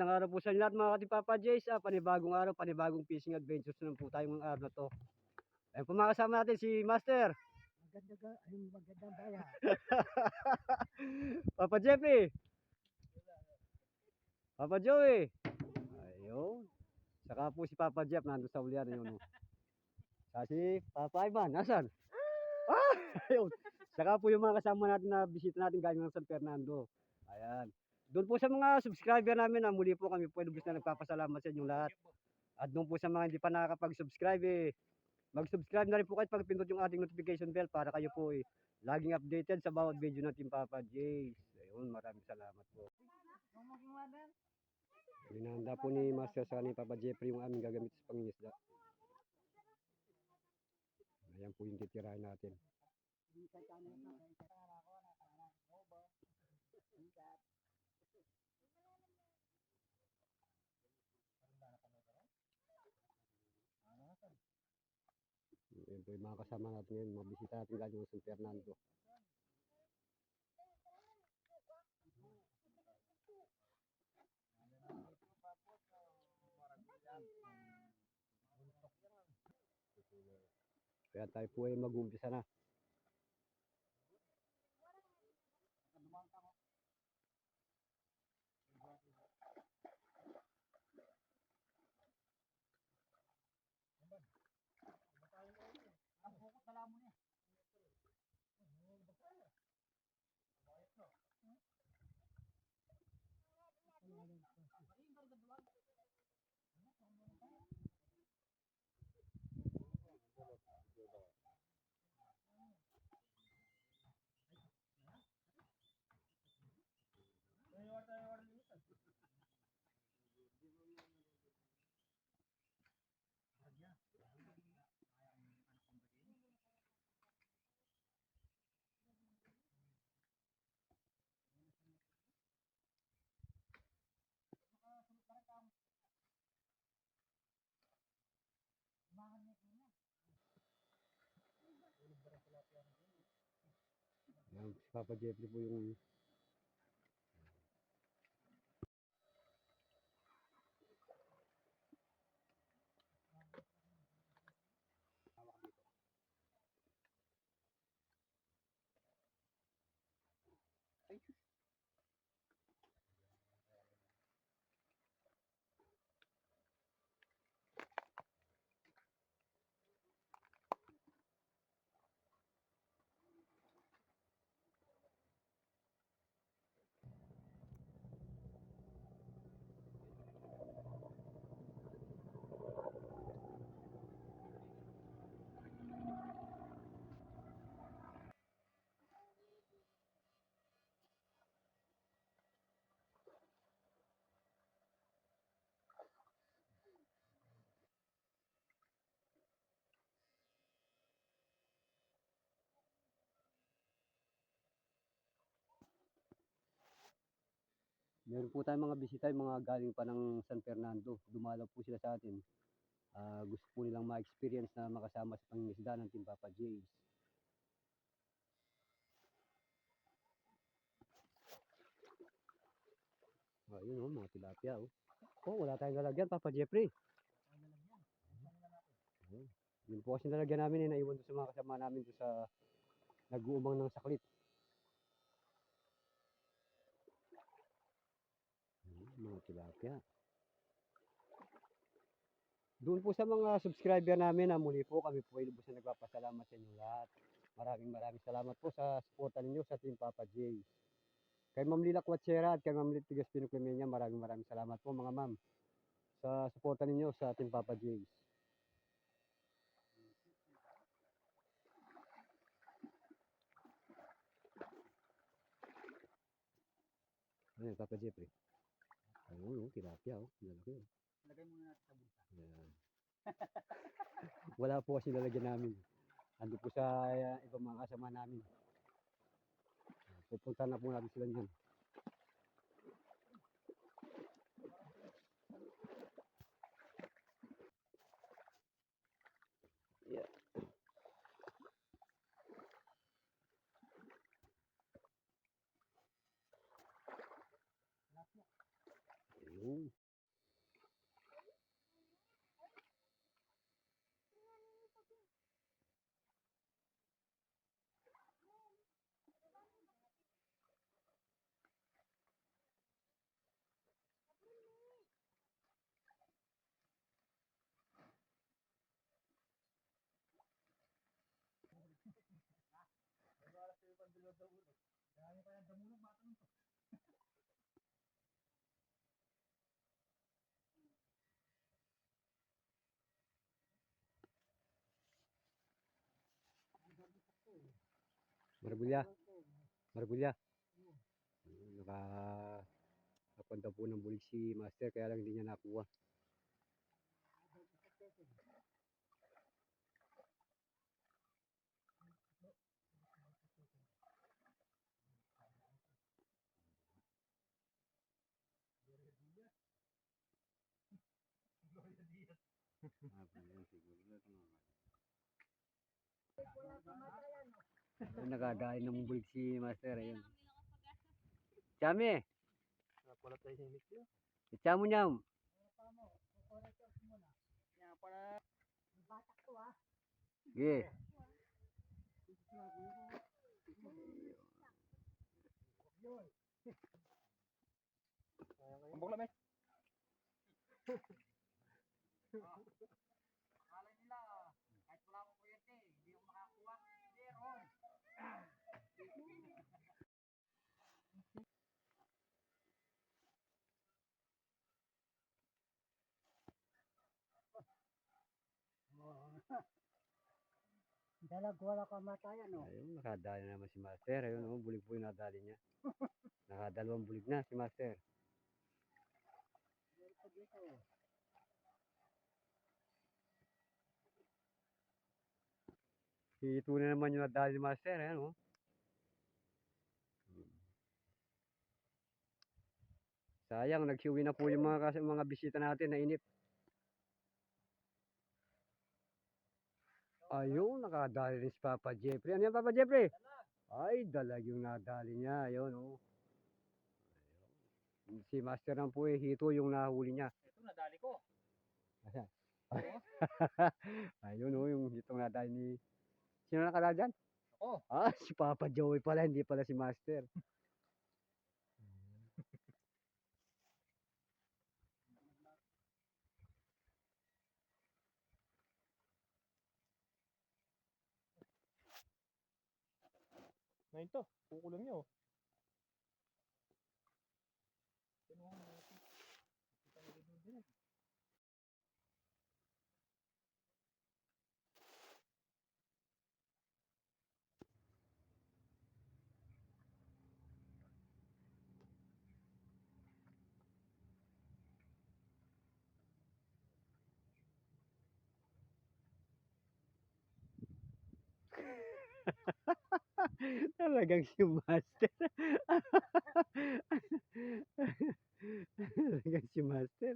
Magandang araw po sa inyo lahat mga Papa Jays. Panibagong araw, panibagong fishing adventures naman po tayo ngayong araw na to. Ayun po mga kasama natin si Master. Magandang bayan. Papa Jeffy. Papa Joey. Ayun. Saka po si Papa Jeff nandun sa ulian. Ayun. Saka si Papa Ivan. Nasaan? Ayun. Saka po yung mga kasama natin na bisita natin galing ng San Fernando. Ayan. Doon po sa mga subscriber namin, muli po kami po lubos na nagpapasalamat sa inyong lahat. At doon po sa mga hindi pa nakakapag-subscribe, mag-subscribe na rin po kayo pagpindot yung ating notification bell para kayo po laging updated sa bawat video natin Papa Jays. Ayun, maraming salamat po. Hinahanda po ni Master sa kanina Papa Jeffrey yung aming gagamit sa pangingisda. Ayan po yung titirahin natin. Ayan po yung mga kasama natin ngayon, mga bisita natin galing ng San Fernando. Kaya tayo po ay mag-umpisa na. Ayan, si Papa Jeffrey po yung meron po tayong mga bisita, yung mga galing pa ng San Fernando. Dumalaw po sila sa atin. Gusto po nilang ma-experience na makasama sa pangingisda ng Team Papa Jays. Ayun mga tilapia wala tayong lalagyan Papa Jeffrey. Yun po kasi nalagyan namin naiwan doon sa mga kasama namin doon sa nag-uumang ng saklit. Mga tilapia. Doon po sa mga subscriber namin, muli po kami po ay lubos na nagpapasalamat sa inyo lahat. Maraming salamat po sa suporta ninyo sa Team Papa Jays. Kay Ma'am Lila Quatsera at kay Ma'am Litigas Pinoclemenia, maraming salamat po mga ma'am sa suporta ninyo sa Team Papa Jays. Ayun, Papa Jeffrey. Ayun, tilapia Lalaki Lagay muna natin sa bulsa. Ayan. Wala po kasi lalagyan namin. Ando po sa ibang mga kasama namin. Pupunta na po natin sila dyan. Yeah. Ayun. Margulya. Margulya. Nakapunta po ng bulig si Master kaya lang hindi niya nakuha. Nakadaan ng bulig si Master. Ayun. Chami! Wala tayo sa imit yun. Ichamo nyam. Batak to ah. Sige. Kumbok lang eh. Akala nila, kahit wala akong kuyente, hindi ako makakuha. Meron. Dalag wala kamatayan no. Ayun, nakadali naman si Master. Ayun, oh, bulig po yung nadali niya. Nakadalawang bulig na si Master. Ito na naman yung nadali ni Master. Ayan, oh. Sayang, nagsiuwi na po yung mga bisita natin na inip. Ayun, nakadali rin si Papa Jeffrey. Ano yan, Papa Jeffrey? Ay, dalag yung nadali niya. Ayun, oh. Si Master lang po hito yung nahuli niya. Ito nadali ko. Ayan. Ayun, oh, yung hitong nadali ni... Sino nakadali dyan? Ako. Ah, si Papa Joey pala, hindi pala si Master. Ngayon to, kukulang nyo. Talagang si Master. Talagang si Master.